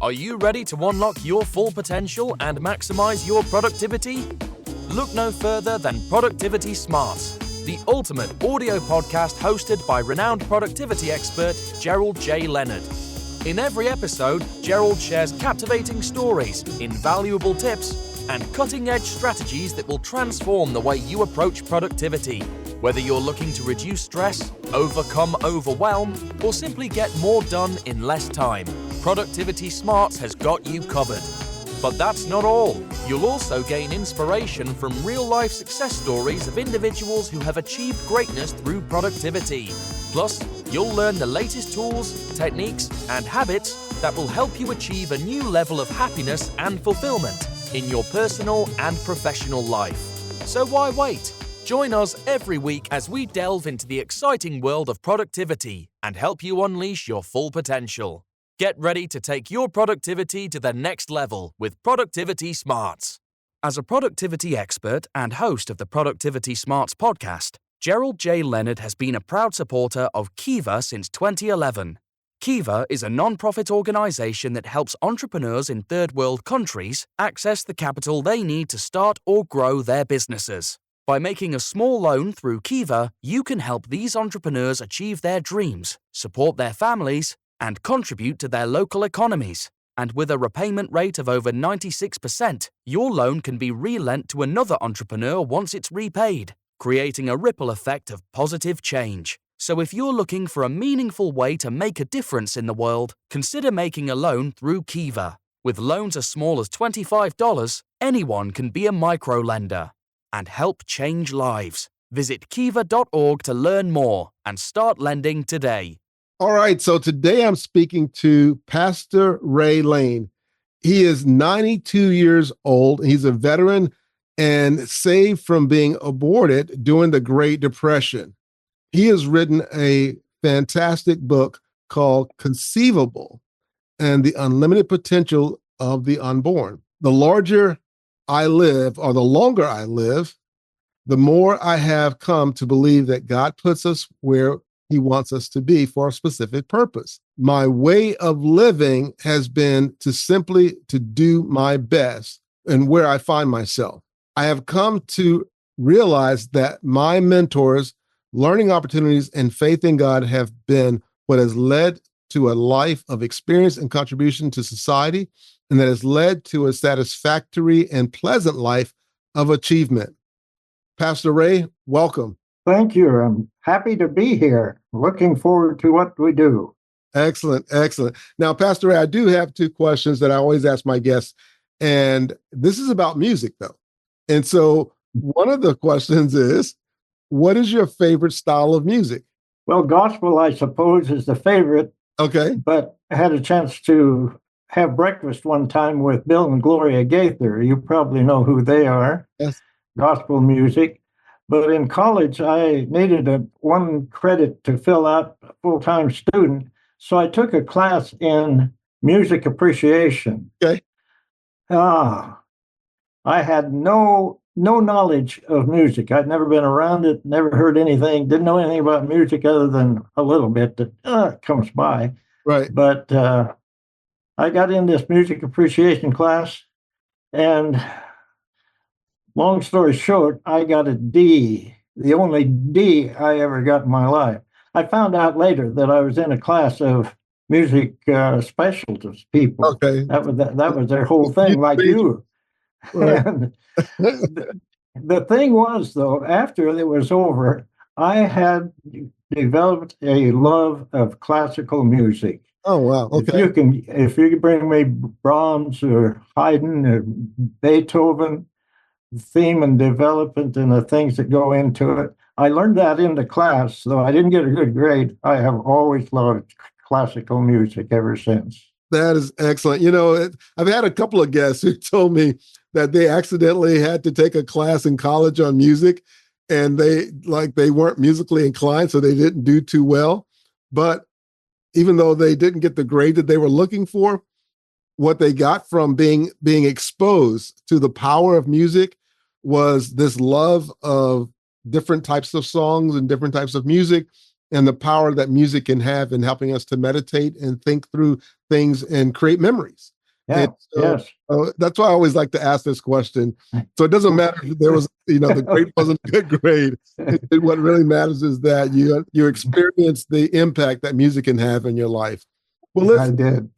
Are you ready to unlock your full potential and maximize your productivity? Look no further than Productivity Smarts, the ultimate audio podcast hosted by renowned productivity expert Gerald J. Leonard. In every episode, Gerald shares captivating stories, invaluable tips, and cutting-edge strategies that will transform the way you approach productivity. Whether you're looking to reduce stress, overcome overwhelm, or simply get more done in less time, Productivity Smarts has got you covered. But that's not all. You'll also gain inspiration from real-life success stories of individuals who have achieved greatness through productivity. Plus, you'll learn the latest tools, techniques, and habits that will help you achieve a new level of happiness and fulfillment in your personal and professional life. So why wait? Join us every week as we delve into the exciting world of productivity and help you unleash your full potential. Get ready to take your productivity to the next level with Productivity Smarts. As a productivity expert and host of the Productivity Smarts podcast, Gerald J. Leonard has been a proud supporter of Kiva since 2011. Kiva is a non-profit organization that helps entrepreneurs in third-world countries access the capital they need to start or grow their businesses. By making a small loan through Kiva, you can help these entrepreneurs achieve their dreams, support their families, and contribute to their local economies. And with a repayment rate of over 96%, your loan can be relent to another entrepreneur once it's repaid, creating a ripple effect of positive change. So if you're looking for a meaningful way to make a difference in the world, consider making a loan through Kiva. With loans as small as $25, anyone can be a microlender and help change lives. Visit kiva.org to learn more and start lending today. All right, so today I'm speaking to Pastor Ray Lane. He is 92 years old. He's a veteran and saved from being aborted during the Great Depression. He has written a fantastic book called Conceivable and the Unlimited Potential of the Unborn. The larger I live, or the longer I live, the more I have come to believe that God puts us where He wants us to be for a specific purpose. My way of living has been to simply to do my best and where I find myself. I have come to realize that my mentors, learning opportunities, and faith in God have been what has led to a life of experience and contribution to society, and that has led to a satisfactory and pleasant life of achievement. Pastor Ray, welcome. Thank you. I'm happy to be here. Looking forward to what we do. Excellent, excellent. Now, Pastor Ray, I do have two questions that I always ask my guests, and this is about music, though. And so one of the questions is, what is your favorite style of music? Well, gospel, I suppose, is the favorite. Okay. But I had a chance to have breakfast one time with Bill and Gloria Gaither. You probably know who they are. Yes. Gospel music. But in college, I needed one credit to fill out a full-time student. So I took a class in music appreciation. Okay. I had no knowledge of music. I'd never been around it, never heard anything, didn't know anything about music other than a little bit that comes by. Right. But I got in this music appreciation class, and long story short, I got a D, the only D I ever got in my life. I found out later that I was in a class of music specialist people. Okay. That was their whole thing, like you. Right. And the thing was, though, after it was over, I had developed a love of classical music. Oh, wow. Okay. If you can bring me Brahms or Haydn or Beethoven, theme and development and the things that go into it. I learned that in the class, though I didn't get a good grade. I have always loved classical music ever since. That is excellent. You know, I've had a couple of guests who told me that they accidentally had to take a class in college on music, and they weren't musically inclined, so they didn't do too well. But even though they didn't get the grade that they were looking for, what they got from being exposed to the power of music was this love of different types of songs and different types of music, and the power that music can have in helping us to meditate and think through things and create memories. Yeah. And so Yes. that's why I always like to ask this question. So it doesn't matter if there was, the grade wasn't a good grade. What really matters is that you experience the impact that music can have in your life. Well, I did.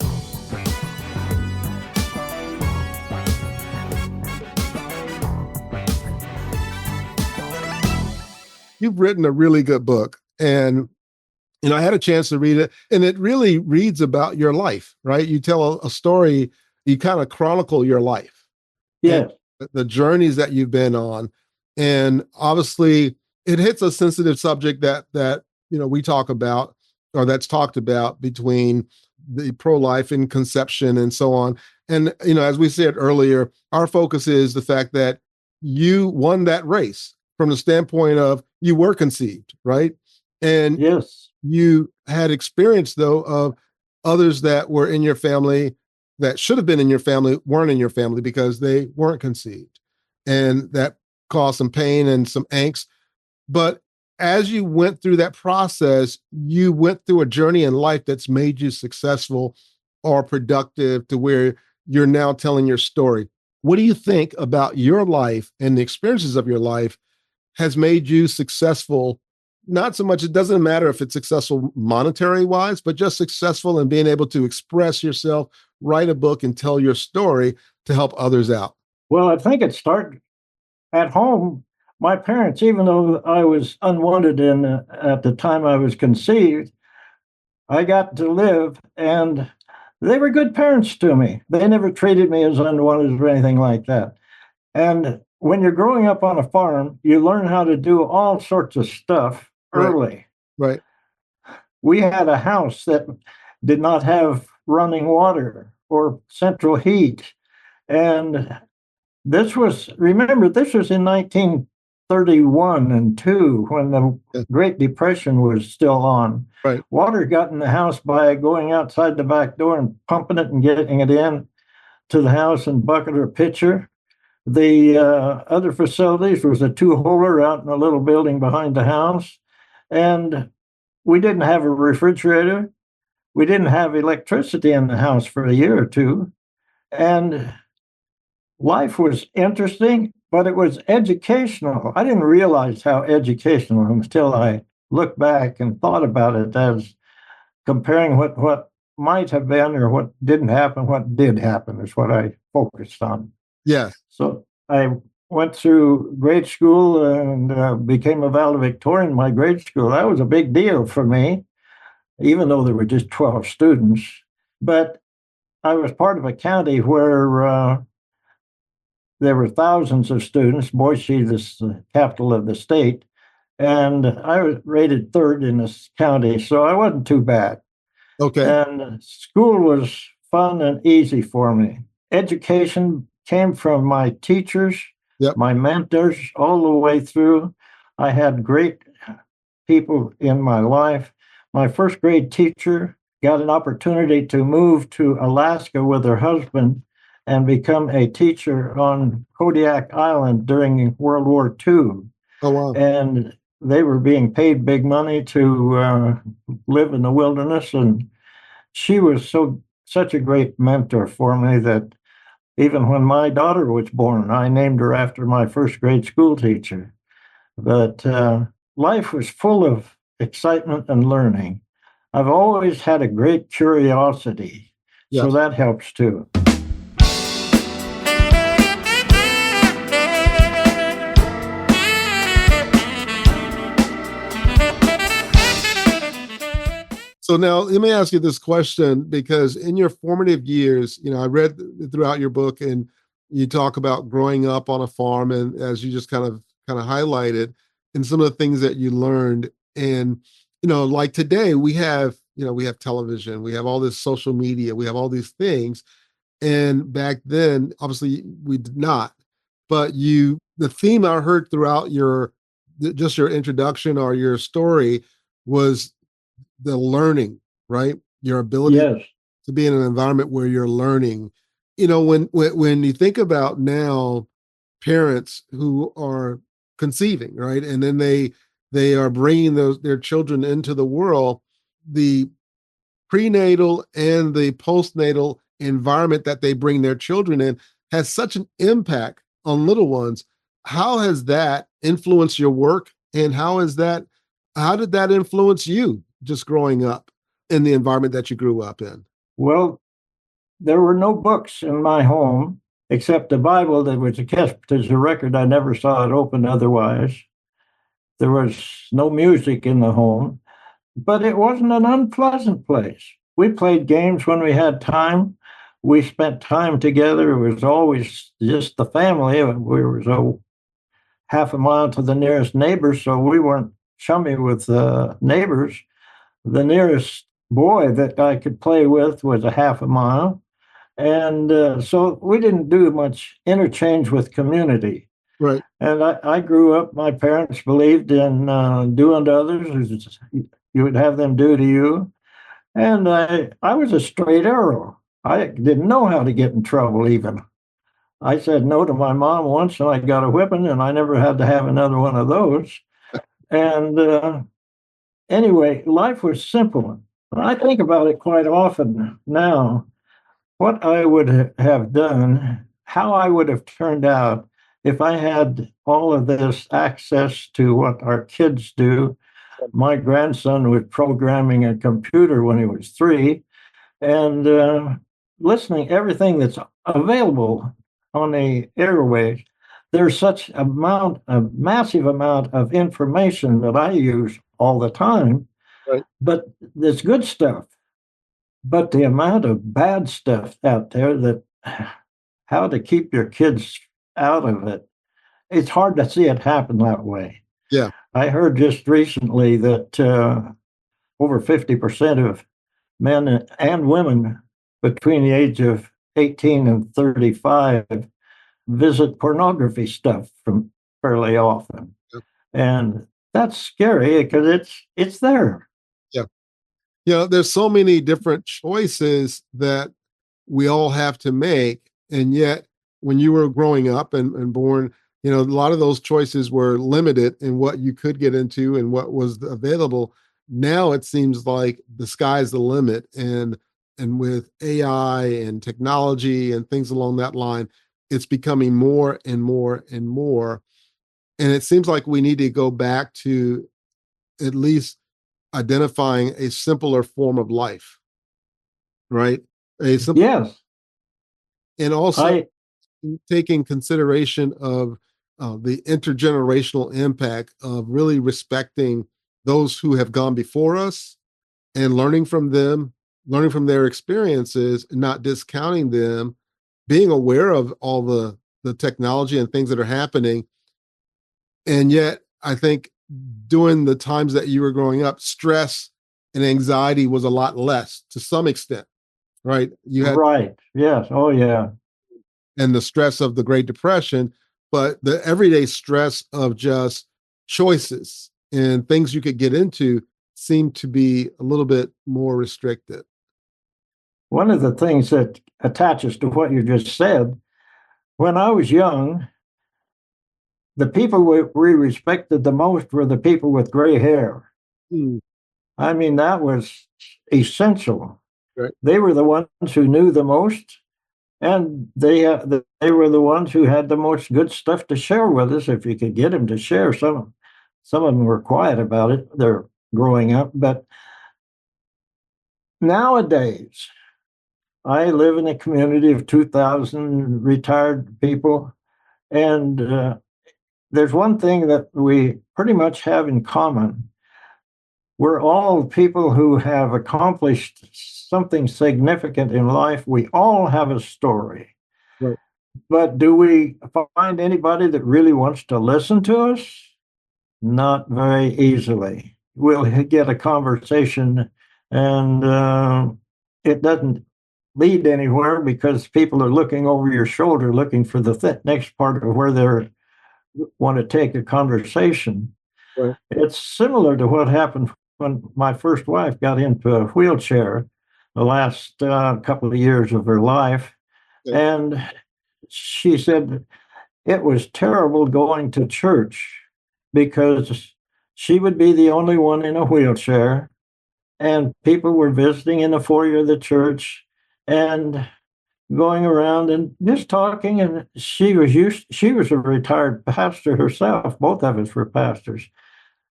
you've written a really good book, and I had a chance to read it, and it really reads about your life, right? You tell a story, you kind of chronicle your life and Yes. the journeys that you've been on, and obviously it hits a sensitive subject that we talk about, or that's talked about between the pro-life and conception and so on. And as we said earlier, our focus is the fact that you won that race from the standpoint of you were conceived, right? And Yes. you had experience, though, of others that were in your family that should have been in your family weren't in your family because they weren't conceived. And that caused some pain and some angst. But as you went through that process, you went through a journey in life that's made you successful or productive to where you're now telling your story. What do you think about your life and the experiences of your life has made you successful? Not so much, it doesn't matter if it's successful monetary wise, but just successful in being able to express yourself, write a book, and tell your story to help others out. Well, I think it started at home. My parents, even though I was unwanted at the time I was conceived, I got to live, and they were good parents to me. They never treated me as unwanted or anything like that. And when you're growing up on a farm, you learn how to do all sorts of stuff Right, early. right. We had a house that did not have running water or central heat. And remember, this was in 1931 and 2 when the Yeah, Great Depression was still on. right. Water got in the house by going outside the back door and pumping it and getting it in to the house in bucket or pitcher. The other facilities was a two-holer out in a little building behind the house. And we didn't have a refrigerator. We didn't have electricity in the house for a year or two. And life was interesting, but it was educational. I didn't realize how educational until I looked back and thought about it as comparing what might have been or what didn't happen, what did happen is what I focused on. Yeah. So I went through grade school and became a valedictorian in my grade school. That was a big deal for me, even though there were just 12 students. But I was part of a county where there were thousands of students. Boise is the capital of the state. And I was rated third in this county, so I wasn't too bad. Okay. And school was fun and easy for me. Education came from my teachers, Yep. my mentors, all the way through. I had great people in my life. My first grade teacher got an opportunity to move to Alaska with her husband and become a teacher on Kodiak Island during World War II. Oh, wow. And they were being paid big money to live in the wilderness. And she was such a great mentor for me that even when my daughter was born, I named her after my first grade school teacher. But life was full of excitement and learning. I've always had a great curiosity, so Yes. that helps too. So now let me ask you this question, because in your formative years, I read throughout your book and you talk about growing up on a farm, and as you just kind of highlighted, and some of the things that you learned. And like today we have television, we have all this social media, we have all these things. And back then, obviously we did not. But the theme I heard throughout just your introduction or your story was the learning, right? Your ability Yes, to be in an environment where you're learning. When you think about now parents who are conceiving, right? And then they are bringing their children into the world, the prenatal and the postnatal environment that they bring their children in has such an impact on little ones. How has that influenced your work? And how did that influence you just growing up in the environment that you grew up in? Well, there were no books in my home except the Bible that was kept as a record. I never saw it open otherwise. There was no music in the home, but it wasn't an unpleasant place. We played games when we had time. We spent time together. It was always just the family. We were so half a mile to the nearest neighbor, so we weren't chummy with neighbors. The nearest boy that I could play with was a half a mile. And so we didn't do much interchange with community. Right. And I grew up, my parents believed in doing to others as you would have them do to you. And I was a straight arrow. I didn't know how to get in trouble even. I said no to my mom once and I got a whipping, and I never had to have another one of those. And anyway, life was simple. I think about it quite often now, what I would have done, how I would have turned out if I had all of this access to what our kids do. My grandson was programming a computer when he was 3, and listening everything that's available on the airwaves. There's such a massive amount of information that I use all the time, Right. but there's good stuff. But the amount of bad stuff out there, that how to keep your kids out of it, it's hard to see it happen that way. Yeah. I heard just recently that over 50% of men and women between the age of 18 and 35 visit pornography stuff from fairly often. Yep. And that's scary because it's there. Yeah. There's so many different choices that we all have to make. And yet, when you were growing up and born, a lot of those choices were limited in what you could get into and what was available. Now it seems like the sky's the limit. And with AI and technology and things along that line, it's becoming more and more and more. And it seems like we need to go back to at least identifying a simpler form of life, right? Yes. And also taking consideration of the intergenerational impact of really respecting those who have gone before us and learning from them, learning from their experiences, and not discounting them, being aware of all the technology and things that are happening. And yet, I think during the times that you were growing up, stress and anxiety was a lot less to some extent, right? You had Right. Yes. Oh, yeah. and the stress of the Great Depression, but the everyday stress of just choices and things you could get into seemed to be a little bit more restricted. One of the things that attaches to what you just said, when I was young, the people we respected the most were the people with gray hair. Hmm. I mean, that was essential. Right. They were the ones who knew the most, and they were the ones who had the most good stuff to share with us if you could get them to share. Some of them were quiet about it. They're growing up, but nowadays, I live in a community of 2,000 retired people, and there's one thing that we pretty much have in common. We're all people who have accomplished something significant in life. We all have a story. Right. But do we find anybody that really wants to listen to us? Not very easily. We'll get a conversation, and it doesn't lead anywhere because people are looking over your shoulder, looking for the next part of where they want to take a conversation. Right. It's similar to what happened when my first wife got into a wheelchair the last couple of years of her life. Yeah. And she said it was terrible going to church because she would be the only one in a wheelchair, and people were visiting in the foyer of the church, and going around and just talking. And she was a retired pastor herself. Both of us were pastors.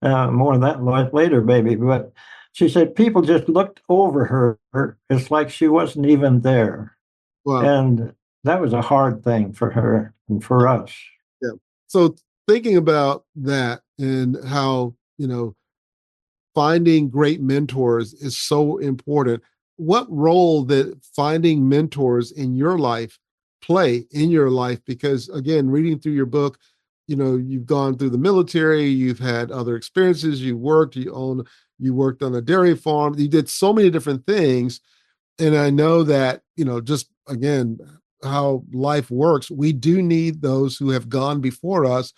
More of that later, maybe. But she said people just looked over her. It's like she wasn't even there. Wow. And that was a hard thing for her and for us. Yeah. So thinking about that and how, finding great mentors is so important. What role that finding mentors in your life play in your life? Because again, reading through your book, you've gone through the military, you've had other experiences, you worked on a dairy farm, you did so many different things. And I know that, just again, how life works, we do need those who have gone before us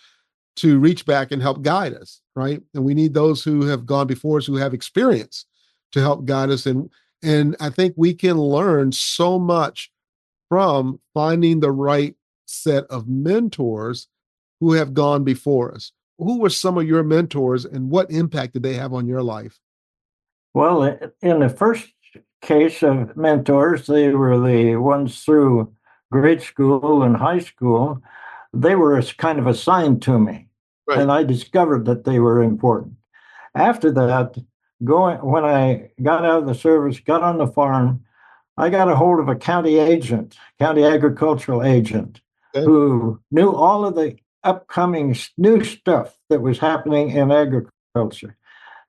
to reach back and help guide us, right? And we need those who have gone before us who have experience to help guide us. And I think we can learn so much from finding the right set of mentors who have gone before us. Who were some of your mentors and what impact did they have on your life? Well, in the first case of mentors, they were the ones through grade school and high school. They were kind of assigned to me, Right. and I discovered that they were important. After that, when I got out of the service, got on the farm, I got a hold of a county agricultural agent, Okay. who knew all of the upcoming new stuff that was happening in agriculture.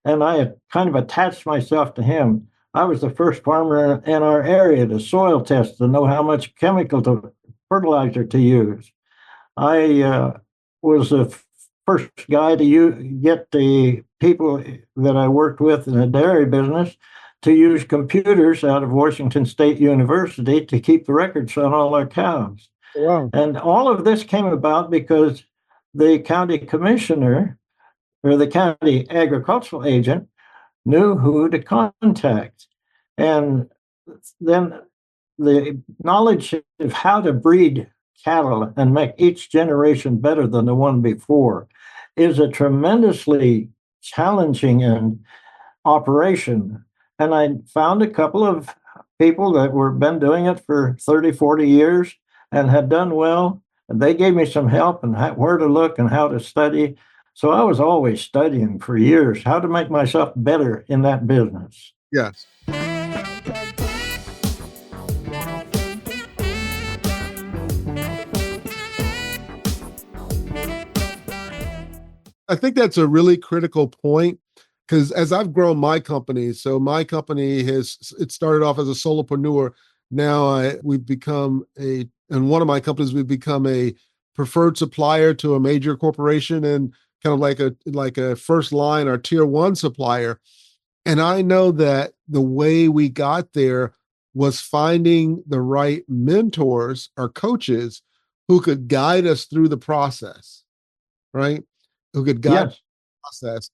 And I had kind of attached myself to him. I was the first farmer in our area to soil test to know how much fertilizer to use. I was the first guy to get the people that I worked with in the dairy business to use computers out of Washington State University to keep the records on all our cows. Wow. And all of this came about because the county commissioner or the county agricultural agent knew who to contact. And then the knowledge of how to breed cattle and make each generation better than the one before is a tremendously challenging and operation. And I found a couple of people that were been doing it for 30, 40 years and had done well. And they gave me some help and where to look and how to study. So I was always studying for years how to make myself better in that business. Yes. I think that's a really critical point because as I've grown my company, so my company it started off as a solopreneur. Now we've become and one of my companies, we've become a preferred supplier to a major corporation and kind of like a first line or tier one supplier. And I know that the way we got there was finding the right mentors or coaches who could guide us through the process, right? Who could guide Yes. the process.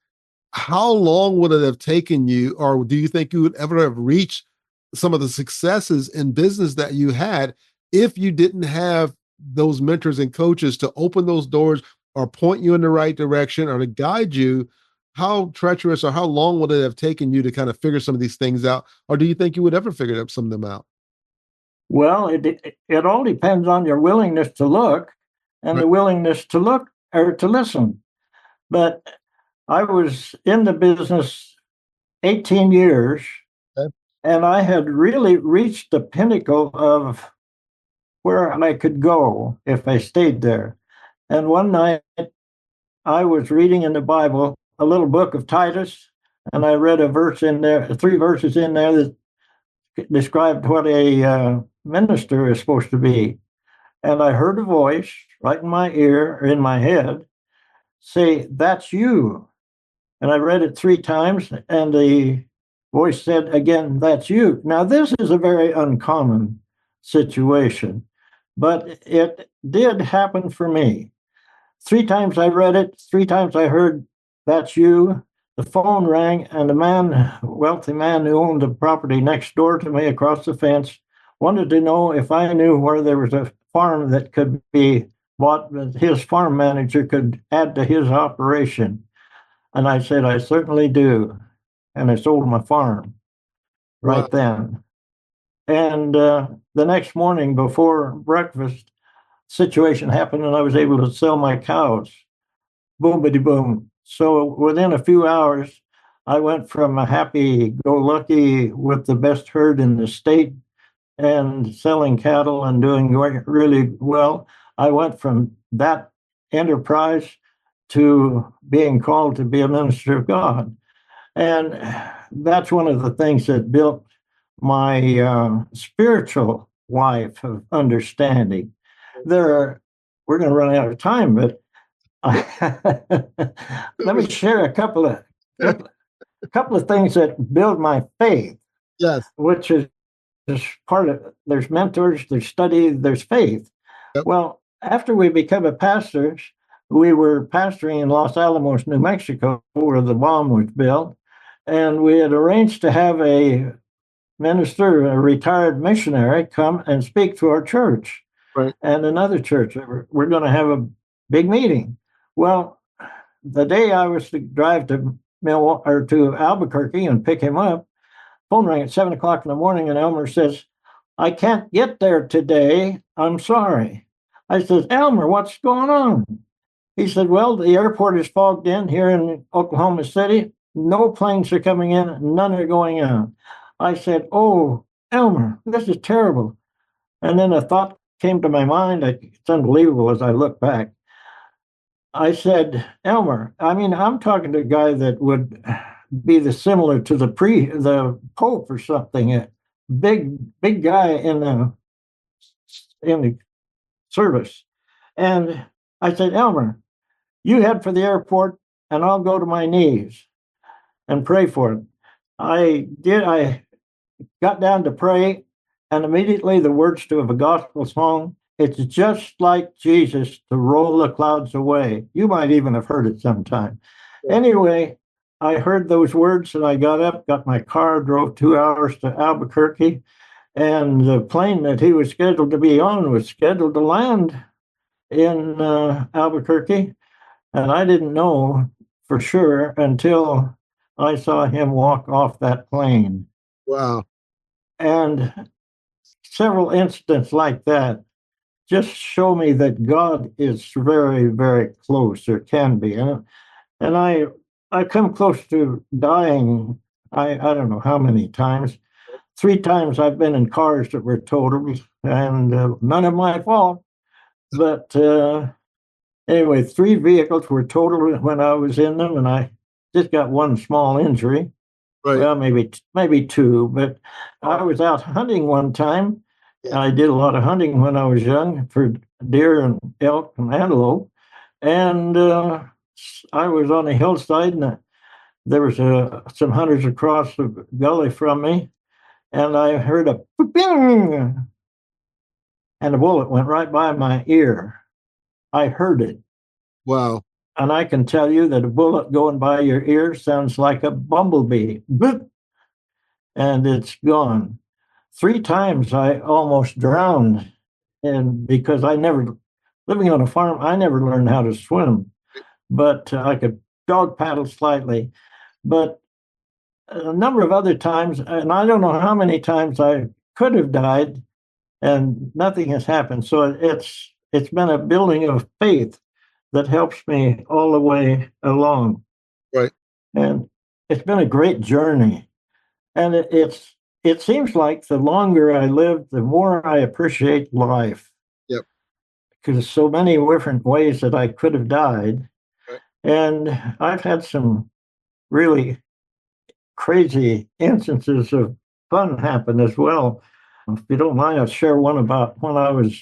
How long would it have taken you, or do you think you would ever have reached some of the successes in business that you had if you didn't have those mentors and coaches to open those doors or point you in the right direction or to guide you? How treacherous or how long would it have taken you to kind of figure some of these things out? Or do you think you would ever figure some of them out? Well, it all depends on your willingness to look and Right. the willingness to look or to listen. But I was in the business 18 years, Okay. and I had really reached the pinnacle of where I could go if I stayed there. And one night I was reading in the Bible a little book of Titus, and I read a verse in there, 3 verses in there that described what a minister is supposed to be. And I heard a voice right in my ear or in my head say, "That's you." And I read it 3 times, and the voice said again, "That's you." Now, this is a very uncommon situation, but it did happen for me. 3 times I read it, 3 times I heard, "That's you." The phone rang, and a wealthy man who owned the property next door to me across the fence, wanted to know if I knew where there was a farm that could be bought that his farm manager could add to his operation. And I said, "I certainly do." And I sold my farm Wow. right then. And the next morning before breakfast, situation happened and I was able to sell my cows. Boomity boom. So within a few hours, I went from a happy-go-lucky with the best herd in the state and selling cattle and doing really well. I went from that enterprise to being called to be a minister of God. And that's one of the things that built my spiritual life of understanding. We're going to run out of time, but let me share a couple of things that build my faith. Yes. Which is part of, there's mentors, there's study, there's faith. Yep. Well, after we became pastors, we were pastoring in Los Alamos, New Mexico, where the bomb was built, and we had arranged to have a minister, a retired missionary, come and speak to our church. Right. And another church. We're going to have a big meeting. Well, the day I was to drive to to Albuquerque and pick him up, phone rang at 7:00 in the morning, and Elmer says, "I can't get there today. I'm sorry." I said, "Elmer, what's going on?" He said, "Well, the airport is fogged in here in Oklahoma City. No planes are coming in, none are going out." I said, "Oh, Elmer, this is terrible." And then a thought came to my mind. It's unbelievable as I look back. I said, "Elmer, I mean, I'm talking to a guy that would be similar to the Pope or something, a big guy in the service." And I said, "Elmer, you head for the airport, and I'll go to my knees and pray for it." I did. I got down to pray, and immediately the words to a gospel song, "It's just like Jesus to roll the clouds away." You might even have heard it sometime. Yeah. Anyway, I heard those words and I got up, got my car, drove 2 hours to Albuquerque, and the plane that he was scheduled to be on was scheduled to land in Albuquerque. And I didn't know for sure until I saw him walk off that plane. Wow. And several incidents like that just show me that God is very, very close, or can be. And I come close to dying, I don't know how many times. 3 times I've been in cars that were totaled, and none of my fault. But anyway, 3 vehicles were totaled when I was in them, and I just got one small injury. Right. Well, maybe 2, but I was out hunting one time. I did a lot of hunting when I was young for deer and elk and antelope. And I was on a hillside, and there was some hunters across the gully from me, and I heard a bing, and a bullet went right by my ear. I heard it. Wow. And I can tell you that a bullet going by your ear sounds like a bumblebee. Boop, and it's gone. 3 times I almost drowned, and because living on a farm, I never learned how to swim, but I could dog paddle slightly. But a number of other times, and I don't know how many times I could have died, and nothing has happened. So it's been a building of faith that helps me all the way along. Right. And it's been a great journey. And it seems like the longer I live, the more I appreciate life. Yep. Because there's so many different ways that I could have died. Right. And I've had some really crazy instances of fun happen as well. If you don't mind, I'll share one about when I was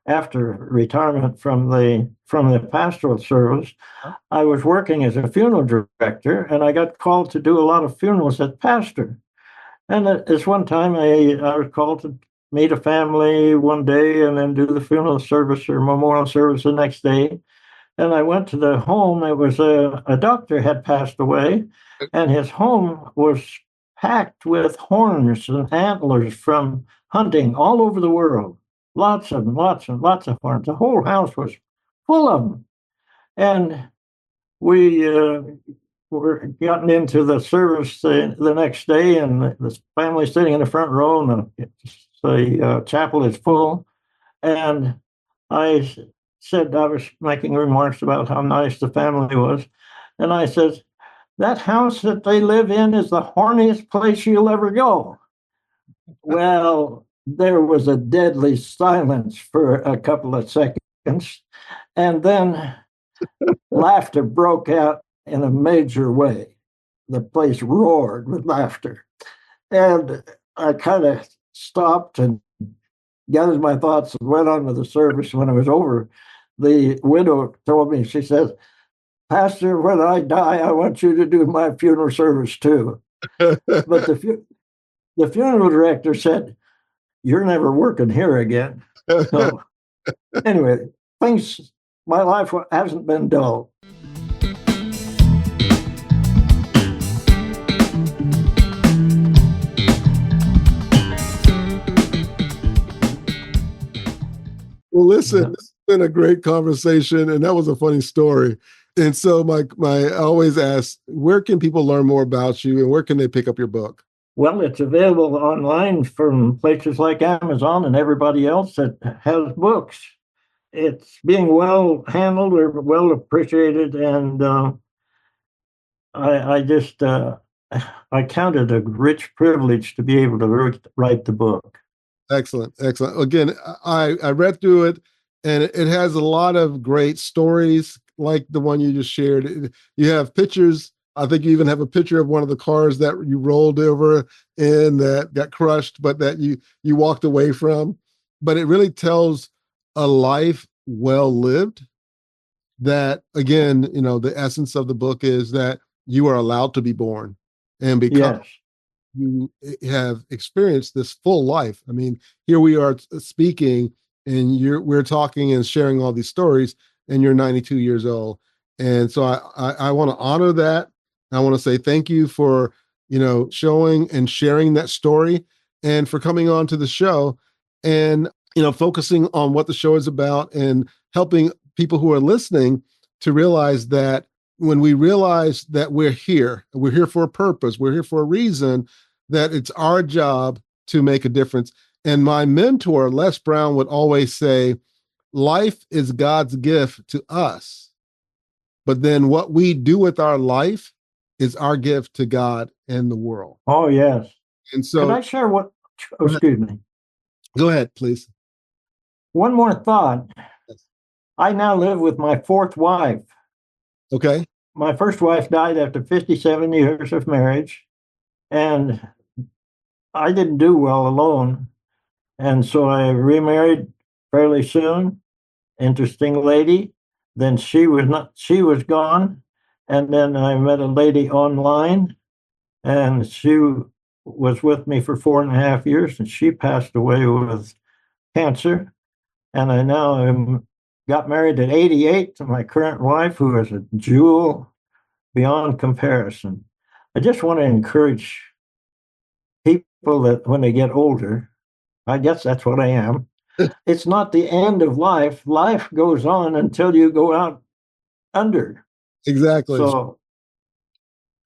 after retirement from the pastoral service. I was working as a funeral director, and I got called to do a lot of funerals as pastor. And this one time I was called to meet a family one day and then do the funeral service or memorial service the next day. And I went to the home. It was a doctor had passed away, and his home was packed with horns and antlers from hunting all over the world. Lots of them, lots and lots of horns. The whole house was full of them. And we were gotten into the service the next day, and the family sitting in the front row, and the chapel is full. And I said, I was making remarks about how nice the family was. And I said, that house that they live in is the horniest place you'll ever go. Well, there was a deadly silence for a couple of seconds. And then laughter broke out in a major way. The place roared with laughter. And I kind of stopped and gathered my thoughts and went on with the service. When it was over, the widow told me, she said, Pastor, when I die, I want you to do my funeral service too. But the funeral director said, you're never working here again. So anyway, my life hasn't been dull. Well, listen, this has been a great conversation, and that was a funny story. And so I always ask, where can people learn more about you, and where can they pick up your book? Well, it's available online from places like Amazon and everybody else that has books. It's being well handled or well appreciated, and I count it a rich privilege to be able to write the book. Excellent. Again, I read through it, and it has a lot of great stories like the one you just shared. You have pictures. I think you even have a picture of one of the cars that you rolled over in that got crushed, but that you walked away from. But it really tells a life well lived. That, again, the essence of the book is that you are allowed to be born, and because you have experienced this full life. I mean, here we are speaking, and we're talking and sharing all these stories, and you're 92 years old. And so I want to honor that. I want to say thank you for, showing and sharing that story, and for coming on to the show and, focusing on what the show is about and helping people who are listening to realize that when we realize that we're here for a purpose, we're here for a reason, that it's our job to make a difference. And my mentor, Les Brown, would always say, life is God's gift to us. But then what we do with our life is our gift to God and the world. Oh, yes. And so, can I share what? Oh, excuse me. Go ahead, please. One more thought. Yes. I now live with my fourth wife. Okay. My first wife died after 57 years of marriage, and I didn't do well alone. And so I remarried fairly soon. Interesting lady. Then she was gone. And then I met a lady online, and she was with me for 4.5 years, and she passed away with cancer. And I now got married at 88 to my current wife, who is a jewel beyond comparison. I just want to encourage people that when they get older, I guess that's what I am, it's not the end of life. Life goes on until you go out under. Exactly. So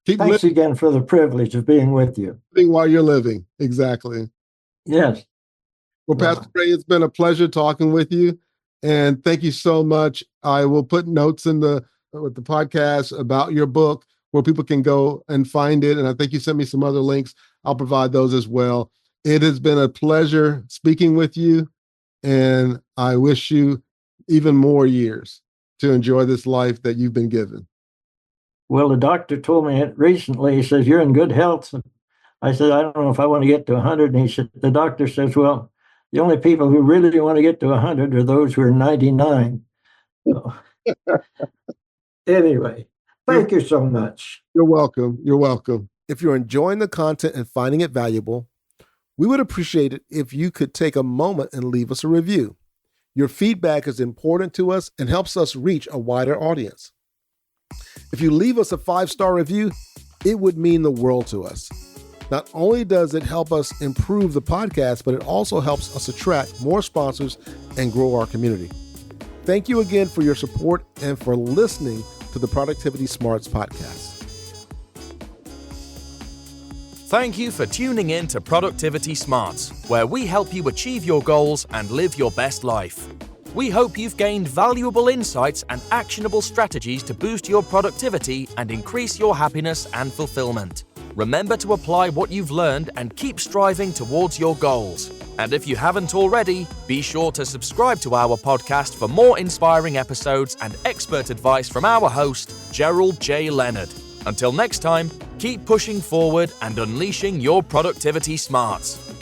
keep thanks again for the privilege of being with you. living while you're living. Exactly. Yes. Well, Pastor Ray, it's been a pleasure talking with you. And thank you so much. I will put notes with the podcast about your book where people can go and find it. And I think you sent me some other links. I'll provide those as well. It has been a pleasure speaking with you. And I wish you even more years to enjoy this life that you've been given. Well, the doctor told me it recently. He says, you're in good health. I said, I don't know if I want to get to 100. And the doctor says, well, the only people who really want to get to 100 are those who are 99. So, anyway, thank you so much. You're welcome. You're welcome. If you're enjoying the content and finding it valuable, we would appreciate it if you could take a moment and leave us a review. Your feedback is important to us and helps us reach a wider audience. If you leave us a 5-star review, it would mean the world to us. Not only does it help us improve the podcast, but it also helps us attract more sponsors and grow our community. Thank you again for your support and for listening to the Productivity Smarts podcast. Thank you for tuning in to Productivity Smarts, where we help you achieve your goals and live your best life. We hope you've gained valuable insights and actionable strategies to boost your productivity and increase your happiness and fulfillment. Remember to apply what you've learned and keep striving towards your goals. And if you haven't already, be sure to subscribe to our podcast for more inspiring episodes and expert advice from our host, Gerald J. Leonard. Until next time, keep pushing forward and unleashing your productivity smarts.